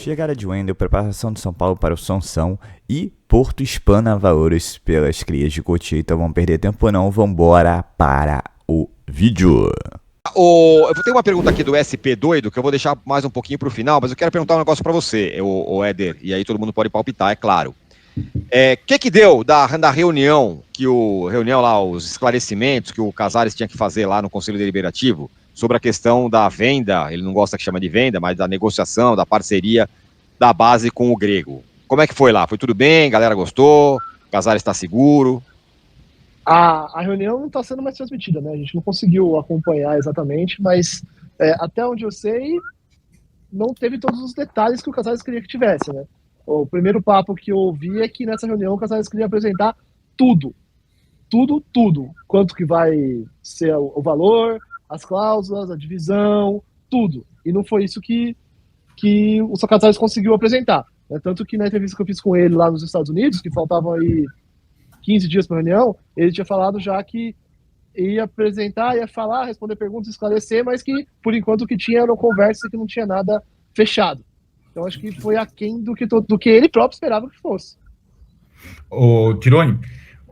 Chegada de Wendel, preparação de São Paulo para o Sansão e Porto espana valores pelas crias de Cotia. Então vamos perder tempo não, vambora para o vídeo. Eu vou ter uma pergunta aqui do SP Doido, que eu vou deixar mais um pouquinho para o final, mas eu quero perguntar um negócio para você, o Éder, e aí todo mundo pode palpitar, é claro. Que deu da reunião, reunião lá, os esclarecimentos que o Casares tinha que fazer lá no Conselho Deliberativo, sobre a questão da venda, ele não gosta que chama de venda, mas da negociação, da parceria da base com o Grego. Como é que foi lá? Foi tudo bem? A galera gostou? O Casares está seguro? A reunião não está sendo mais transmitida, né? A gente não conseguiu acompanhar exatamente, mas até onde eu sei, não teve todos os detalhes que o Casares queria que tivesse, né? O primeiro papo que eu ouvi é que nessa reunião o Casares queria apresentar tudo. Quanto que vai ser o valor, as cláusulas, a divisão, tudo. E não foi isso que o Casares conseguiu apresentar. Né? Tanto que na entrevista que eu fiz com ele lá nos Estados Unidos, que faltavam aí 15 dias para a reunião, ele tinha falado já que ia apresentar, ia falar, responder perguntas, esclarecer, mas que, por enquanto, o que tinha era uma conversa que não tinha nada fechado. Então, acho que foi aquém do que ele próprio esperava que fosse. Ô, Tironi,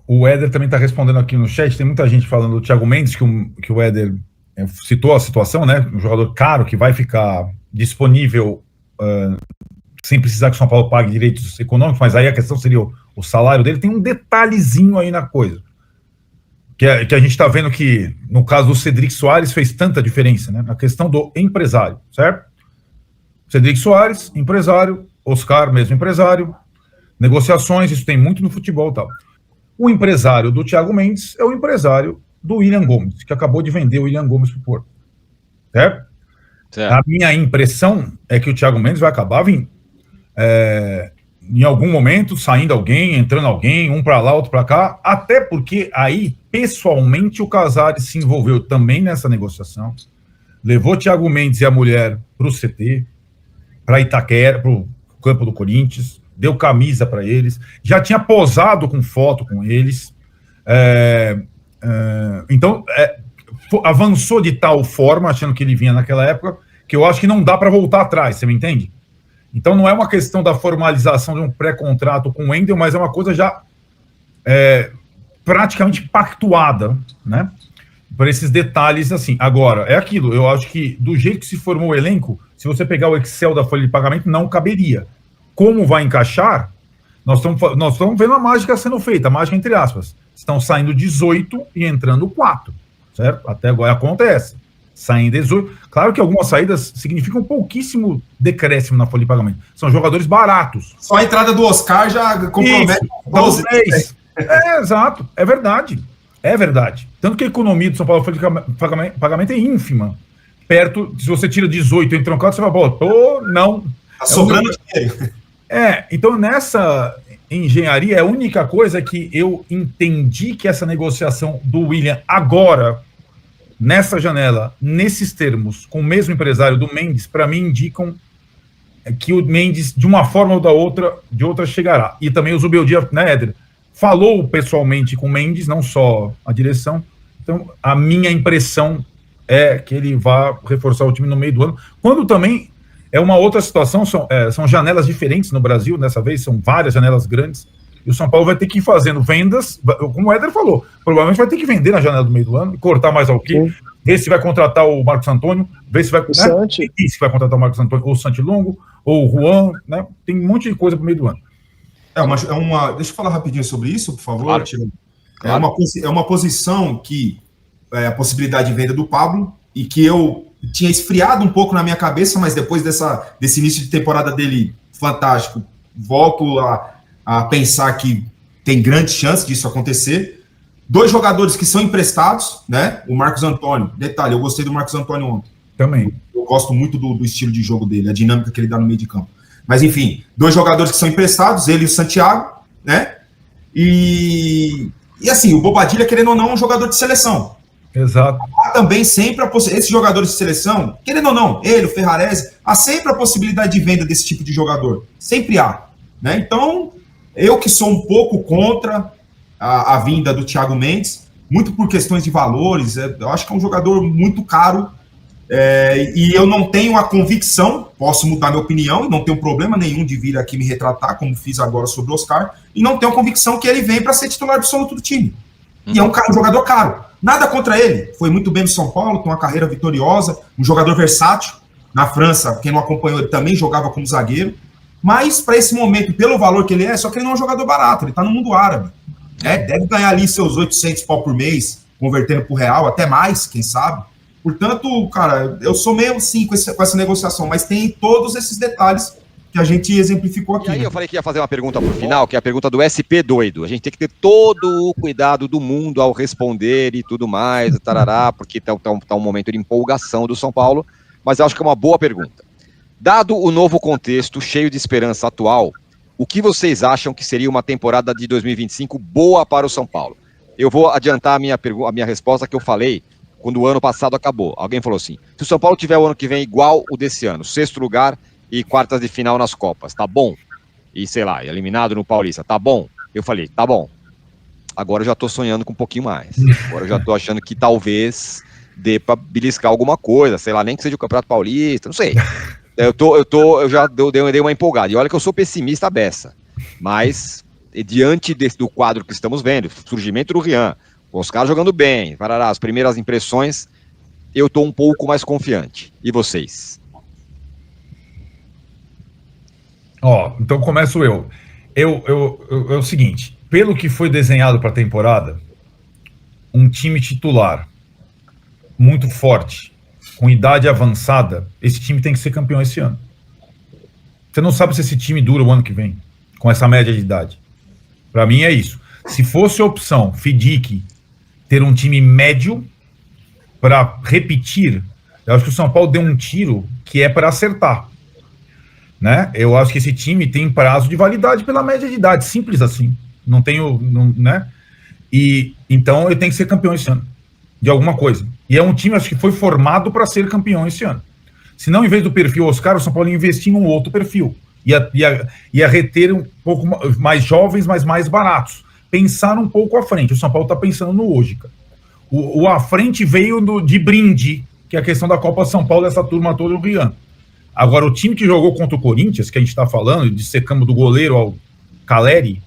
o Éder também está respondendo aqui no chat, tem muita gente falando do Thiago Mendes, que o Éder citou a situação, né? Um jogador caro que vai ficar disponível sem precisar que o São Paulo pague direitos econômicos, mas aí a questão seria o salário dele. Tem um detalhezinho aí na coisa, que a gente está vendo que, no caso do Cedric Soares, fez tanta diferença, né? A questão do empresário, certo? Cedric Soares, empresário, Oscar, mesmo empresário, negociações, isso tem muito no futebol e tal. O empresário do Thiago Mendes é o empresário do William Gomes, que acabou de vender o William Gomes para o Porto. Certo? A minha impressão é que o Thiago Mendes vai acabar vindo. Em algum momento, saindo alguém, entrando alguém, um para lá, outro para cá, até porque aí, pessoalmente, o Casares se envolveu também nessa negociação, levou Thiago Mendes e a mulher para o CT, para Itaquera, para o campo do Corinthians, deu camisa para eles, já tinha posado com foto com eles, então avançou de tal forma, achando que ele vinha naquela época, que eu acho que não dá para voltar atrás, você me entende? Então não é uma questão da formalização de um pré-contrato com o Wendel, mas é uma coisa já praticamente pactuada, né? Por esses detalhes assim. Agora, é aquilo, eu acho que do jeito que se formou o elenco, se você pegar o Excel da folha de pagamento, não caberia. Como vai encaixar? Nós estamos vendo a mágica sendo feita, a mágica entre aspas. Estão saindo 18 e entrando 4, certo? Até agora acontece. Saem 18. Claro que algumas saídas significam pouquíssimo decréscimo na folha de pagamento. São jogadores baratos. Só a entrada do Oscar já compromete. Talvez. Exato. É verdade. É verdade. Tanto que a economia do São Paulo, a folha de pagamento é ínfima. Perto, se você tira 18 e entra um 4, você vai falar, não. Tá sobrando dinheiro. Então nessa engenharia, é a única coisa que eu entendi que essa negociação do William agora, nessa janela, nesses termos, com o mesmo empresário do Mendes, para mim indicam que o Mendes, de uma forma ou de outra, chegará. E também o Zubeldia, né, Éder, falou pessoalmente com o Mendes, não só a direção. Então, a minha impressão é que ele vai reforçar o time no meio do ano, quando também é uma outra situação, são janelas diferentes no Brasil, dessa vez são várias janelas grandes, e o São Paulo vai ter que ir fazendo vendas, como o Éder falou, provavelmente vai ter que vender na janela do meio do ano, e cortar mais ao quê, ver se vai contratar o Marcos Antônio, ver se vai, se vai contratar o Marcos Antônio, ou o Santi Longo, ou o Juan, né? Tem um monte de coisa pro meio do ano. Deixa eu falar rapidinho sobre isso, por favor, claro. Claro. É uma posição que a possibilidade de venda do Pablo, e que eu tinha esfriado um pouco na minha cabeça, mas depois desse início de temporada dele fantástico, volto a pensar que tem grande chance disso acontecer. 2 jogadores que são emprestados, né? O Marcos Antônio, detalhe, eu gostei do Marcos Antônio ontem. Também. Eu gosto muito do estilo de jogo dele, a dinâmica que ele dá no meio de campo. Mas enfim, 2 jogadores que são emprestados, ele e o Santiago, né? E assim, o Bobadilha, querendo ou não, é um jogador de seleção. Exato. Há também sempre esses jogadores de seleção, querendo ou não, ele, o Ferrarese, há sempre a possibilidade de venda desse tipo de jogador. Sempre há. Né? Então, eu que sou um pouco contra a vinda do Thiago Mendes, muito por questões de valores, eu acho que é um jogador muito caro E eu não tenho a convicção, posso mudar minha opinião, e não tenho problema nenhum de vir aqui me retratar, como fiz agora sobre o Oscar, e não tenho a convicção que ele vem para ser titular absoluto do time. E é um jogador caro. Nada contra ele. Foi muito bem no São Paulo, tem uma carreira vitoriosa, um jogador versátil. Na França, quem não acompanhou, ele também jogava como zagueiro. Mas, para esse momento, pelo valor que ele é, só que ele não é um jogador barato, ele está no mundo árabe. Deve ganhar ali seus 800 pau por mês, convertendo para o real, até mais, quem sabe. Portanto, cara, eu sou meio assim com essa negociação, mas tem todos esses detalhes que a gente exemplificou aqui. E aí eu falei que ia fazer uma pergunta pro final, que é a pergunta do SP doido. A gente tem que ter todo o cuidado do mundo ao responder e tudo mais, tarará, porque tá um momento de empolgação do São Paulo, mas eu acho que é uma boa pergunta. Dado o novo contexto cheio de esperança atual, o que vocês acham que seria uma temporada de 2025 boa para o São Paulo? Eu vou adiantar a minha resposta que eu falei quando o ano passado acabou. Alguém falou assim, se o São Paulo tiver o ano que vem igual o desse ano, 6º lugar e quartas de final nas Copas, tá bom? E sei lá, eliminado no Paulista, tá bom? Eu falei, tá bom. Agora eu já tô sonhando com um pouquinho mais. Agora eu já tô achando que talvez dê pra beliscar alguma coisa, sei lá, nem que seja o Campeonato Paulista, não sei. Eu já dei uma empolgada. E olha que eu sou pessimista à beça. Mas, diante do quadro que estamos vendo, surgimento do Rian, o Oscar jogando bem, parará, as primeiras impressões, eu estou um pouco mais confiante. E vocês? Então começo eu. É o seguinte, pelo que foi desenhado para a temporada, um time titular muito forte, com idade avançada, esse time tem que ser campeão esse ano. Você não sabe se esse time dura o ano que vem, com essa média de idade. Para mim é isso. Se fosse a opção FIDIC ter um time médio para repetir, eu acho que o São Paulo deu um tiro que é para acertar. Né? Eu acho que esse time tem prazo de validade pela média de idade, simples assim. Não tenho, né? E então ele tem que ser campeão esse ano, de alguma coisa. E é um time, acho que foi formado para ser campeão esse ano. Se não, em vez do perfil Oscar, o São Paulo ia investir em um outro perfil. Ia reter um pouco mais jovens, mas mais baratos. Pensar um pouco à frente. O São Paulo está pensando no hoje, cara. O à frente veio de brinde, que é a questão da Copa São Paulo, dessa turma toda do Rian. Agora, o time que jogou contra o Corinthians, que a gente está falando, de secamos do goleiro ao Caleri,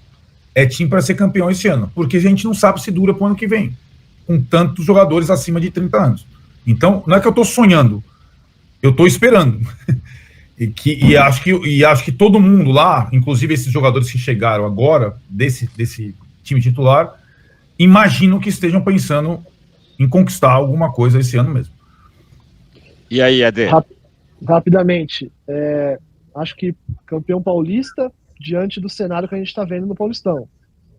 é time para ser campeão esse ano, porque a gente não sabe se dura para o ano que vem, com tantos jogadores acima de 30 anos. Então, não é que eu estou sonhando, eu estou esperando. e acho que todo mundo lá, inclusive esses jogadores que chegaram agora, desse time titular, imagino que estejam pensando em conquistar alguma coisa esse ano mesmo. E aí, Eder? Rapidamente, acho que campeão paulista diante do cenário que a gente está vendo no Paulistão.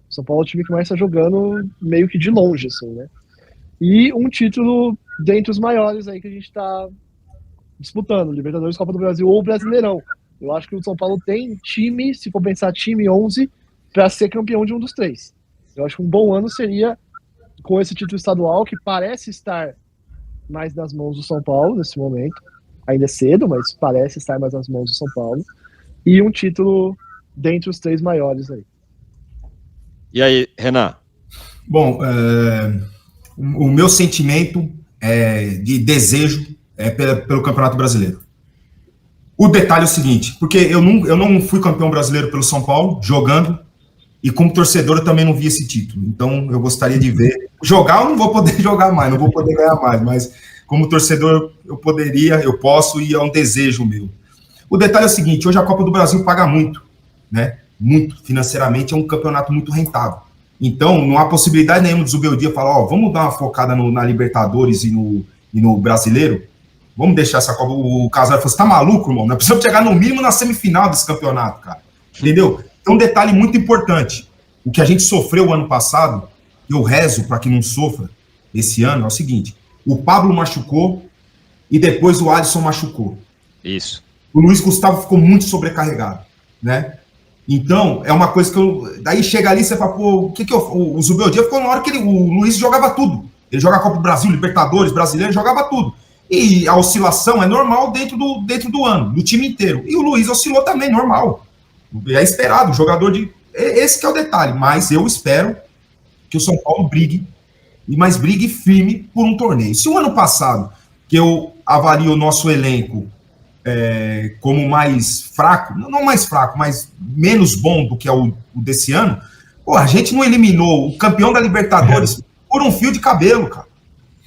O São Paulo é o time que mais está jogando meio que de longe, assim, né? E um título dentre os maiores aí que a gente está disputando, Libertadores, Copa do Brasil ou Brasileirão. Eu acho que o São Paulo tem time, se for pensar time 11, para ser campeão de um dos três. Eu acho que um bom ano seria com esse título estadual que parece estar mais nas mãos do São Paulo nesse momento. Ainda é cedo, mas parece estar mais nas mãos do São Paulo. E um título dentre os três maiores aí. E aí, Renan? Bom, o meu sentimento de desejo é pelo Campeonato Brasileiro. O detalhe é o seguinte, porque eu não fui campeão brasileiro pelo São Paulo, jogando, e como torcedor eu também não vi esse título. Então eu gostaria de ver. Jogar eu não vou poder jogar mais, não vou poder ganhar mais, mas como torcedor, eu posso, e é um desejo meu. O detalhe é o seguinte, hoje a Copa do Brasil paga muito, né? Muito, financeiramente, é um campeonato muito rentável. Então, não há possibilidade nenhuma do Zubeldia falar, vamos dar uma focada na Libertadores e no Brasileiro, vamos deixar essa Copa. O Casares falou, você tá maluco, irmão? Nós precisamos chegar no mínimo na semifinal desse campeonato, cara. Entendeu? Então, um detalhe muito importante, o que a gente sofreu ano passado, eu rezo para que não sofra esse ano, é o seguinte, o Pablo machucou e depois o Alisson machucou. Isso. O Luiz Gustavo ficou muito sobrecarregado, né? Então, é uma coisa que daí chega ali e você fala, pô, o Zubeldia ficou na hora que o Luiz jogava tudo. Ele joga a Copa do Brasil, Libertadores, Brasileiro, jogava tudo. E a oscilação é normal dentro do ano, do time inteiro. E o Luiz oscilou também, normal. É esperado, o jogador de... Esse que é o detalhe, mas eu espero que o São Paulo brigue, mas brigue firme por um torneio. Se o ano passado, que eu avalio o nosso elenco como mais fraco, não mais fraco, mas menos bom do que é o desse ano, pô, a gente não eliminou o campeão da Libertadores por um fio de cabelo, cara.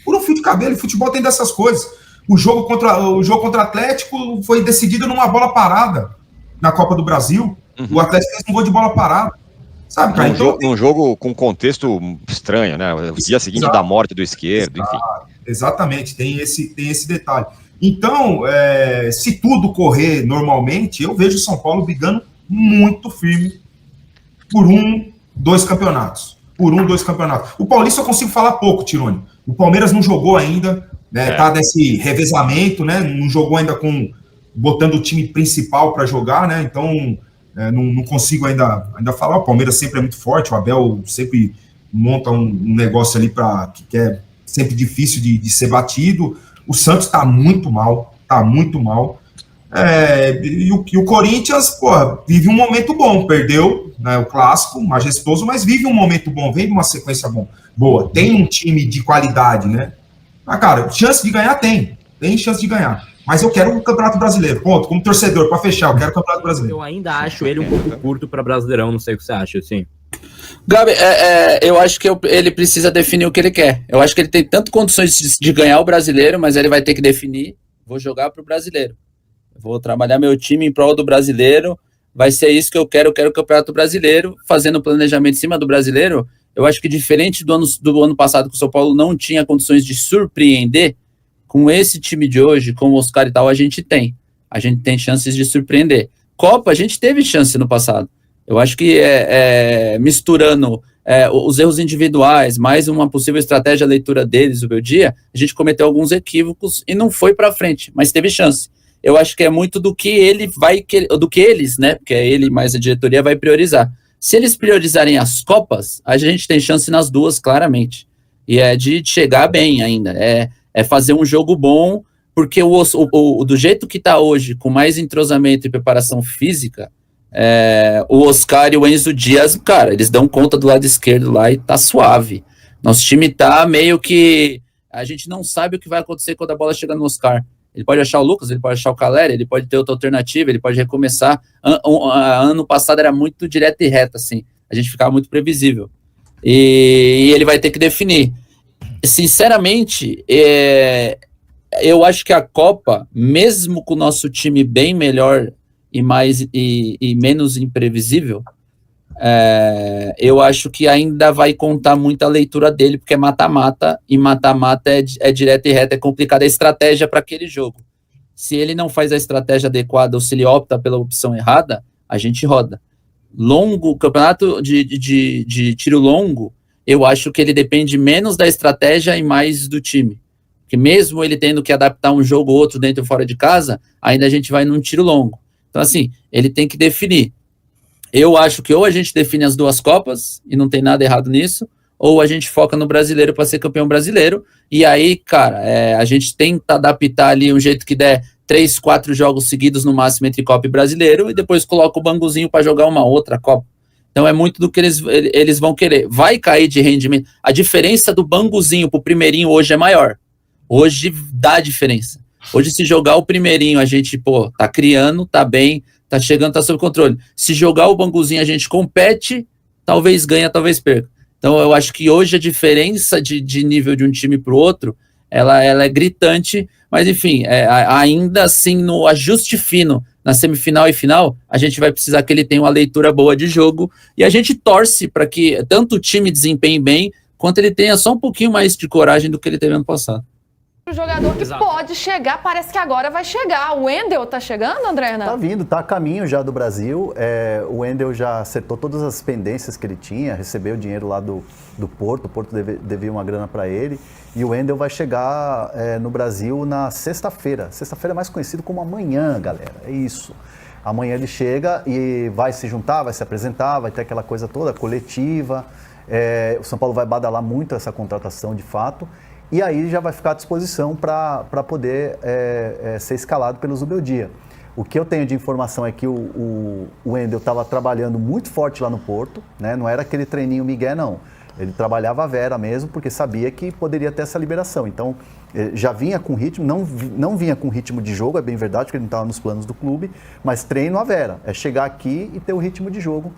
Por um fio de cabelo, e futebol tem dessas coisas. O jogo contra o Atlético foi decidido numa bola parada na Copa do Brasil. O Atlético fez um gol de bola parada. Sabe, cara? Um jogo com contexto estranho, né? O dia seguinte da morte do esquerdo, enfim. Exatamente, tem esse detalhe. Então, se tudo correr normalmente, eu vejo o São Paulo brigando muito firme por 2 campeonatos. O Paulista eu consigo falar pouco, Tironi. O Palmeiras não jogou ainda, né? Tá nesse revezamento, né? Não jogou ainda botando o time principal para jogar, né? Então, não consigo ainda falar. O Palmeiras sempre é muito forte, o Abel sempre monta um negócio ali que é sempre difícil de ser batido. O Santos tá muito mal. E o Corinthians, pô, vive um momento bom, perdeu, né, o clássico, majestoso, mas vive um momento bom, vem de uma sequência boa, tem um time de qualidade, né? Mas, cara, chance de ganhar tem chance de ganhar, mas eu quero o Campeonato Brasileiro, ponto, como torcedor, para fechar, eu quero o Campeonato Brasileiro. Eu ainda acho ele um pouco curto para Brasileirão, não sei o que você acha, assim. Gabi, eu acho que ele precisa definir o que ele quer. Eu acho que ele tem tanto condições de ganhar o Brasileiro, mas ele vai ter que definir, vou jogar pro Brasileiro. Vou trabalhar meu time em prol do Brasileiro, vai ser isso que eu quero o Campeonato Brasileiro, fazendo planejamento em cima do Brasileiro. Eu acho que diferente do ano passado, que o São Paulo não tinha condições de surpreender, com esse time de hoje, com o Oscar e tal, a gente tem chances de surpreender. Copa, a gente teve chance no passado. Eu acho que misturando os erros individuais, mais uma possível estratégia, leitura deles, o meu dia, a gente cometeu alguns equívocos e não foi para frente, mas teve chance. Eu acho que é muito do que eles, né, porque é ele mais a diretoria, vai priorizar. Se eles priorizarem as Copas, a gente tem chance nas duas, claramente. E é de chegar bem ainda, é fazer um jogo bom, porque do jeito que está hoje, com mais entrosamento e preparação física, o Oscar e o Enzo Dias, cara, eles dão conta do lado esquerdo lá e tá suave. Nosso time tá meio que... A gente não sabe o que vai acontecer quando a bola chega no Oscar. Ele pode achar o Lucas, ele pode achar o Caleri, ele pode ter outra alternativa, ele pode recomeçar. Ano passado era muito direto e reto, assim. A gente ficava muito previsível. E ele vai ter que definir. Sinceramente, eu acho que a Copa, mesmo com o nosso time bem melhor e menos imprevisível, eu acho que ainda vai contar muito a leitura dele, porque é mata-mata, e mata-mata é direto e reto, é complicado, é estratégia para aquele jogo. Se ele não faz a estratégia adequada ou se ele opta pela opção errada, a gente roda. Campeonato de tiro longo, eu acho que ele depende menos da estratégia e mais do time. Porque mesmo ele tendo que adaptar um jogo ou outro dentro ou fora de casa, ainda a gente vai num tiro longo. Então, assim, ele tem que definir. Eu acho que ou a gente define as duas Copas, e não tem nada errado nisso, ou a gente foca no Brasileiro para ser campeão brasileiro, e aí, cara, a gente tenta adaptar ali um jeito que der 3, 4 jogos seguidos no máximo entre Copa e Brasileiro, e depois coloca o banguzinho para jogar uma outra Copa. Então é muito do que eles vão querer. Vai cair de rendimento. A diferença do banguzinho pro primeirinho hoje é maior. Hoje dá diferença. Hoje, se jogar o primeirinho, a gente, tá criando, tá bem, tá chegando, tá sob controle. Se jogar o banguzinho, a gente compete, talvez ganha, talvez perca. Então, eu acho que hoje a diferença de nível de um time pro outro, ela é gritante, mas, enfim, ainda assim, no ajuste fino, na semifinal e final, a gente vai precisar que ele tenha uma leitura boa de jogo, e a gente torce para que tanto o time desempenhe bem, quanto ele tenha só um pouquinho mais de coragem do que ele teve ano passado. O jogador que pode chegar, parece que agora vai chegar. O Wendel tá chegando, André Renan? Tá vindo, tá a caminho já do Brasil. O Wendel já acertou todas as pendências que ele tinha, recebeu o dinheiro lá do Porto, o Porto devia uma grana para ele. E o Wendel vai chegar no Brasil na sexta-feira. Sexta-feira é mais conhecido como amanhã, galera. É isso. Amanhã ele chega e vai se juntar, vai se apresentar, vai ter aquela coisa toda, coletiva. O São Paulo vai badalar muito essa contratação de fato. E aí já vai ficar à disposição para poder ser escalado pelo Zubeldia. O que eu tenho de informação é que o Wendel estava trabalhando muito forte lá no Porto, né? Não era aquele treininho migué, não. Ele trabalhava a Vera mesmo, porque sabia que poderia ter essa liberação. Então, já vinha com ritmo, não vinha com ritmo de jogo, é bem verdade, porque ele não estava nos planos do clube, mas treino a Vera. É chegar aqui e ter o ritmo de jogo,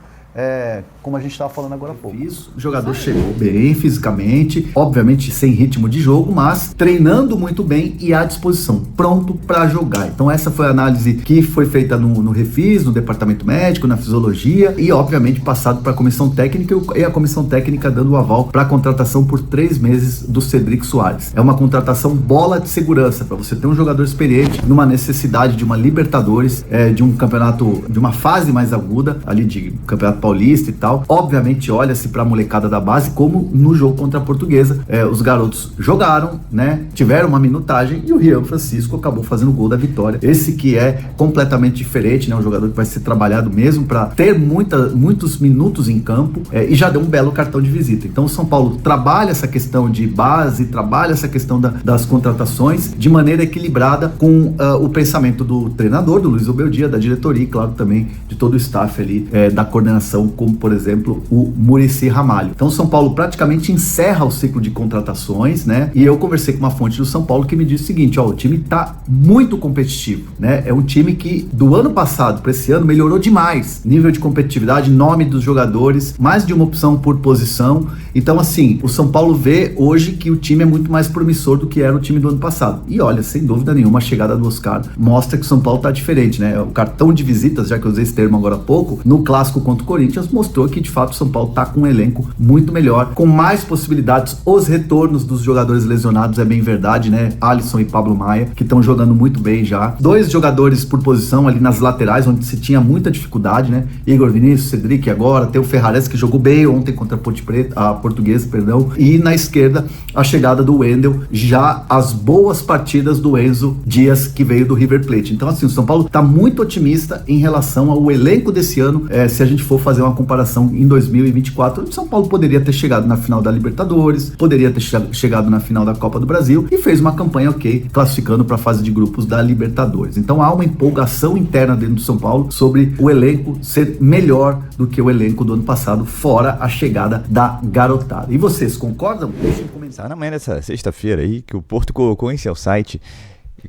como a gente estava falando agora há pouco. Isso, o jogador chegou bem fisicamente, obviamente sem ritmo de jogo, mas treinando muito bem e à disposição, pronto para jogar. Então essa foi a análise que foi feita no Refis, no departamento médico, na fisiologia e obviamente passado para a comissão técnica e a comissão técnica dando o aval para a contratação por 3 meses do Cedric Soares. É uma contratação bola de segurança para você ter um jogador experiente numa necessidade de uma Libertadores, de um campeonato, de uma fase mais aguda ali de campeonato paulista e tal. Obviamente olha-se para a molecada da base, como no jogo contra a Portuguesa, os garotos jogaram, né, tiveram uma minutagem e o Rian Francisco acabou fazendo o gol da vitória. Esse que é completamente diferente, né, um jogador que vai ser trabalhado mesmo para ter muitos minutos em campo, e já deu um belo cartão de visita. Então o São Paulo trabalha essa questão de base, trabalha essa questão das contratações de maneira equilibrada com o pensamento do treinador, do Luiz Obeldia, da diretoria e claro também de todo o staff ali da coordenação, como por exemplo o Muricy Ramalho. Então o São Paulo praticamente encerra o ciclo de contratações, né? E eu conversei com uma fonte do São Paulo que me disse o seguinte, o time tá muito competitivo, né? É um time que do ano passado para esse ano melhorou demais, nível de competitividade, nome dos jogadores, mais de uma opção por posição. Então assim, o São Paulo vê hoje que o time é muito mais promissor do que era o time do ano passado. E olha, sem dúvida nenhuma, a chegada do Oscar mostra que o São Paulo tá diferente, né? O cartão de visitas, já que eu usei esse termo agora há pouco, no clássico contra o Corinthians, mostrou que de fato o São Paulo tá com um elenco muito melhor, com mais possibilidades. Os retornos dos jogadores lesionados é bem verdade, né? Alisson e Pablo Maia, que estão jogando muito bem já. 2 jogadores por posição ali nas laterais, onde se tinha muita dificuldade, né? Igor Vinícius, Cedric agora, tem o Ferrares que jogou bem ontem contra a Ponte Preta, a Portuguesa, perdão. E na esquerda, a chegada do Wendel, já as boas partidas do Enzo Dias, que veio do River Plate. Então assim, o São Paulo tá muito otimista em relação ao elenco desse ano. Se a gente for fazer uma comparação em 2024, o São Paulo poderia ter chegado na final da Libertadores, poderia ter chegado na final da Copa do Brasil e fez uma campanha classificando para a fase de grupos da Libertadores. Então há uma empolgação interna dentro do São Paulo sobre o elenco ser melhor do que o elenco do ano passado, fora a chegada da garotada. E vocês concordam? Deixem um comentário. Na manhã dessa sexta-feira aí, que o Porto colocou em seu site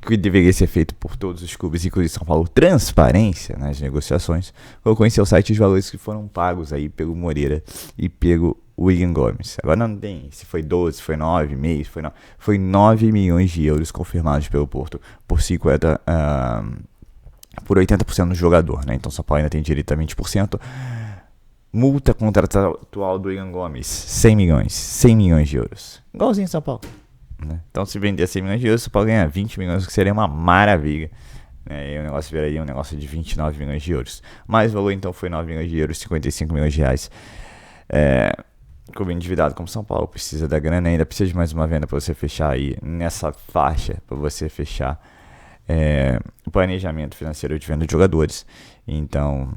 que deveria ser feito por todos os clubes, inclusive São Paulo, transparência nas negociações, colocou em seu site os valores que foram pagos aí pelo Moreira e pelo William Gomes. Agora não tem se foi 12, foi 9 meses, foi 9 milhões de euros confirmados pelo Porto por 80% do jogador, né? Então São Paulo ainda tem direito a 20%. Multa contratual do William Gomes, 100 milhões de euros. Igualzinho São Paulo. Então se vender 100 milhões de euros, você pode ganhar 20 milhões, que seria uma maravilha, né? E o negócio viraria um negócio de 29 milhões de euros. Mas o valor então foi 9 milhões de euros, 55 milhões de reais. Clube endividado como São Paulo precisa da grana, ainda precisa de mais uma venda para você fechar aí nessa faixa, para você fechar o planejamento financeiro de venda de jogadores. Então,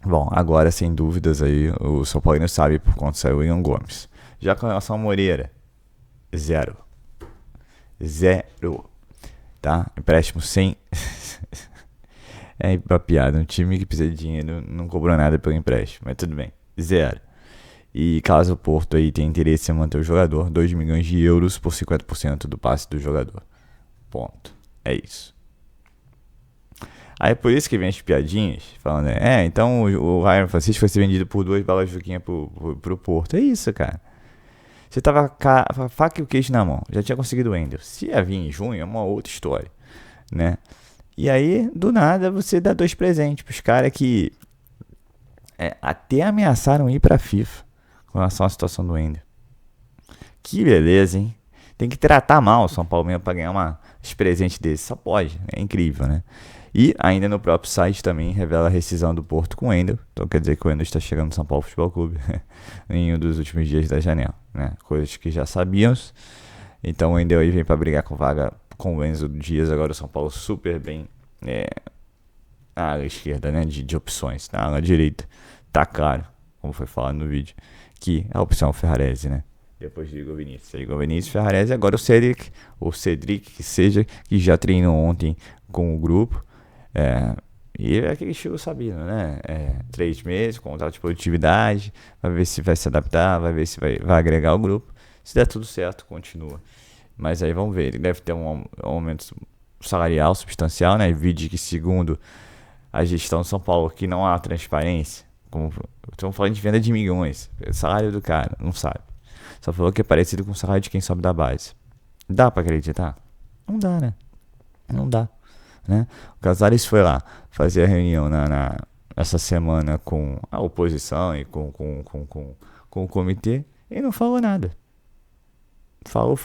bom, agora sem dúvidas aí o São Paulo não sabe por quanto saiu o William Gomes. Já com relação ao Moreira, zero, tá? Empréstimo sem uma piada, um time que precisa de dinheiro não cobrou nada pelo empréstimo, mas tudo bem, 0. E caso o Porto aí tenha interesse em manter o jogador, 2 milhões de euros por 50% do passe do jogador, ponto, é isso. Aí por isso que vem as piadinhas falando, então o Ryan Francisco vai ser vendido por 2 balas de Juquinha pro Porto, é isso, cara. Você tava com a faca e o queijo na mão, já tinha conseguido o Wendel. Se ia vir em junho é uma outra história, né? E aí, do nada, você dá 2 presentes pros caras que até ameaçaram ir pra FIFA com relação à situação do Wendel. Que beleza, hein? Tem que tratar mal o São Paulo mesmo pra ganhar uns presentes desses. Só pode, é incrível, né? E ainda no próprio site também revela a rescisão do Porto com o Wendel. Então quer dizer que o Wendel está chegando no São Paulo Futebol Clube em um dos últimos dias da janela, né? Coisas que já sabíamos. Então o Wendel aí vem para brigar com vaga com o Enzo Dias. Agora o São Paulo super bem na ala esquerda, né? De opções. Na ala direita tá claro, como foi falado no vídeo, que a opção é o Ferrarese, né? Depois de Igor Vinícius, Ferrarese, agora o Cedric, que já treinou ontem com o grupo. E é aquele estilo Sabino, né? 3 meses, contrato de produtividade, vai ver se vai se adaptar, vai ver se vai agregar o grupo. Se der tudo certo, continua. Mas aí vamos ver, ele deve ter um aumento salarial substancial, né? Vide que, segundo a gestão de São Paulo, que não há transparência. Estamos falando de venda de milhões. O salário do cara, não sabe. Só falou que é parecido com o salário de quem sobe da base. Dá pra acreditar? Não dá, né? Não dá. Né? O Casares foi lá fazer a reunião essa semana com a oposição e com o comitê e não falou nada. Falou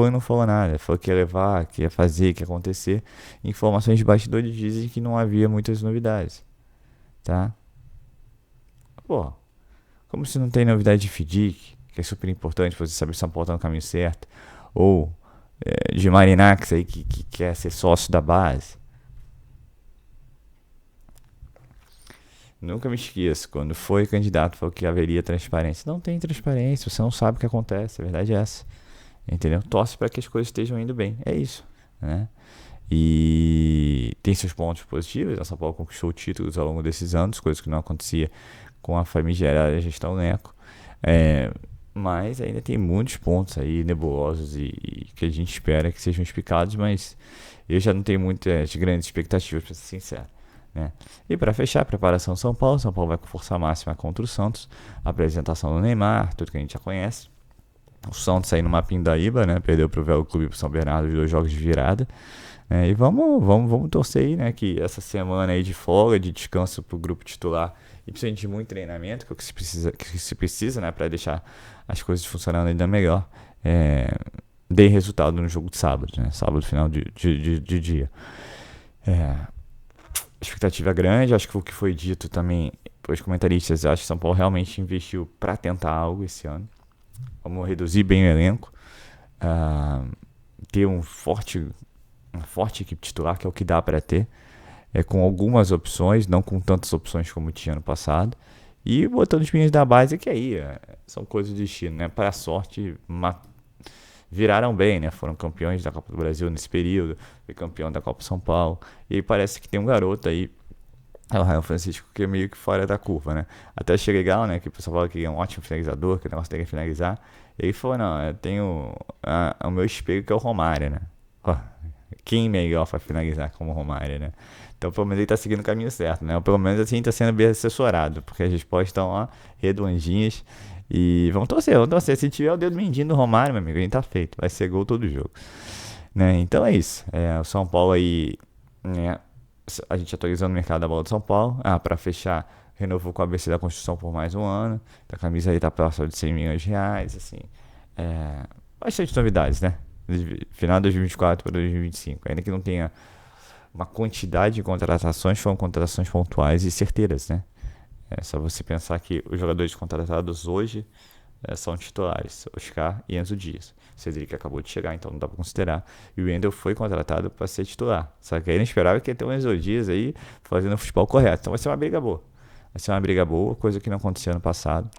e não falou nada. Falou que ia levar, que ia fazer, que ia acontecer. Informações de bastidores dizem que não havia muitas novidades. Tá? Pô, como se não tem novidade de FDIC, que é super importante pra você saber se São Paulo tá no caminho certo. Ou de Marinax aí que quer ser sócio da base. Nunca me esqueço, quando foi candidato falou que haveria transparência. Não tem transparência, você não sabe o que acontece, a verdade é essa. Entendeu? Torce para que as coisas estejam indo bem, é isso, né? E tem seus pontos positivos, a São Paulo conquistou títulos ao longo desses anos, coisas que não acontecia com a famigerada gestão Neco. Mas ainda tem muitos pontos aí nebulosos e que a gente espera que sejam explicados, mas eu já não tenho muitas grandes expectativas, para ser sincero, né? E para fechar, a preparação São Paulo vai com força máxima contra o Santos, a apresentação do Neymar, tudo que a gente já conhece. O Santos aí numa pindaíba, né? Perdeu pro Velo Clube e pro São Bernardo, os 2 jogos de virada. E vamos torcer aí, né? Que essa semana aí de folga, de descanso pro grupo titular, e principalmente de muito treinamento, que é o que se precisa, né? Para deixar as coisas funcionando ainda melhor, dê resultado no jogo de sábado, né? Sábado, final de dia. A expectativa é grande, acho que o que foi dito também pelos comentaristas, acho que São Paulo realmente investiu para tentar algo esse ano. Vamos reduzir bem o elenco, ter uma forte equipe titular, que é o que dá para ter, com algumas opções, não com tantas opções como tinha ano passado, e botando os meninos da base, que aí são coisas do destino, né? Para a sorte, viraram bem, né? Foram campeões da Copa do Brasil nesse período, foi campeão da Copa São Paulo, e aí parece que tem um garoto aí, o Rael Francisco, que é meio que fora da curva, né? Até achei legal, né? Que o pessoal fala que é um ótimo finalizador, que o negócio tem que finalizar. E ele falou, não, eu tenho o meu espelho, que é o Romário, né? Quem melhor para finalizar como o Romário, né? Então, pelo menos ele tá seguindo o caminho certo, né? Ou pelo menos assim, tá sendo bem assessorado, porque as respostas estão lá, redondinhas. E vamos torcer. Se tiver o dedo mindinho do Romário, meu amigo, a gente tá feito. Vai ser gol todo jogo, né? Então é isso. O São Paulo aí, né? A gente atualizando o mercado da bola de São Paulo. Para fechar, renovou com a ABC da Construção por mais um ano. A camisa aí tá próxima de 100 milhões de reais, assim. Bastante novidades, né? Final de 2024 para 2025. Ainda que não tenha uma quantidade de contratações, foram contratações pontuais e certeiras, né? É só você pensar que os jogadores contratados hoje são titulares, Oscar e Enzo Dias. O Cedric acabou de chegar, então não dá para considerar. E o Wendel foi contratado para ser titular. Só que aí não esperava que ia ter um Enzo Dias aí fazendo o futebol correto. Então vai ser uma briga boa. Coisa que não acontecia no passado.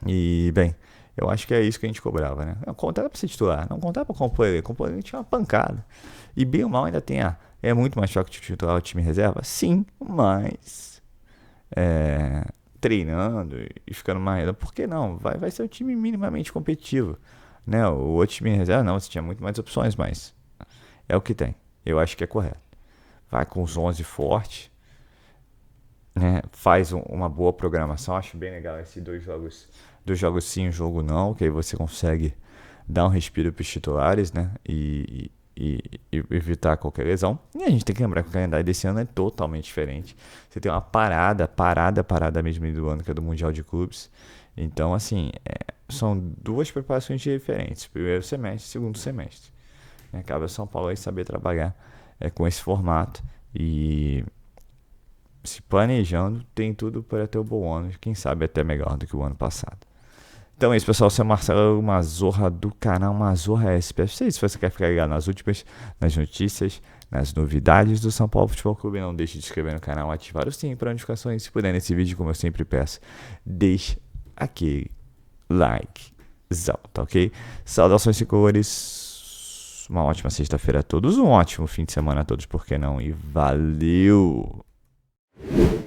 E, bem, eu acho que é isso que a gente cobrava, né? Não contrata para ser titular, não contrata para compor ele. Compor ele tinha uma pancada. E bem ou mal ainda tem é muito mais choque de titular o time reserva? Sim, mas treinando e ficando mais... Por que não? Vai ser um time minimamente competitivo, né? O outro time reserva não, você tinha muito mais opções, mas é o que tem. Eu acho que é correto. Vai com os 11 fortes, né? Faz uma boa programação. Acho bem legal esses 2 jogos sim, um jogo não, que aí você consegue dar um respiro para os titulares, né? E evitar qualquer lesão. E a gente tem que lembrar que o calendário desse ano é totalmente diferente. Você tem uma parada mesmo do ano, que é do Mundial de Clubes. Então, assim, são 2 preparações diferentes. Primeiro semestre, segundo semestre. Cabe ao São Paulo aí saber trabalhar com esse formato. E se planejando, tem tudo para ter um bom ano. Quem sabe até melhor do que o ano passado. Então é isso, pessoal. Seu Marcelo, uma zorra do canal, uma zorra SPF. Se você quer ficar ligado nas últimas, nas notícias, nas novidades do São Paulo Futebol Clube, não deixe de se inscrever no canal, ativar o sininho para notificações. Se puder, nesse vídeo, como eu sempre peço, deixe aquele like, tá ok? Saudações de cores. Uma ótima sexta-feira a todos, um ótimo fim de semana a todos, por que não? E valeu! aí.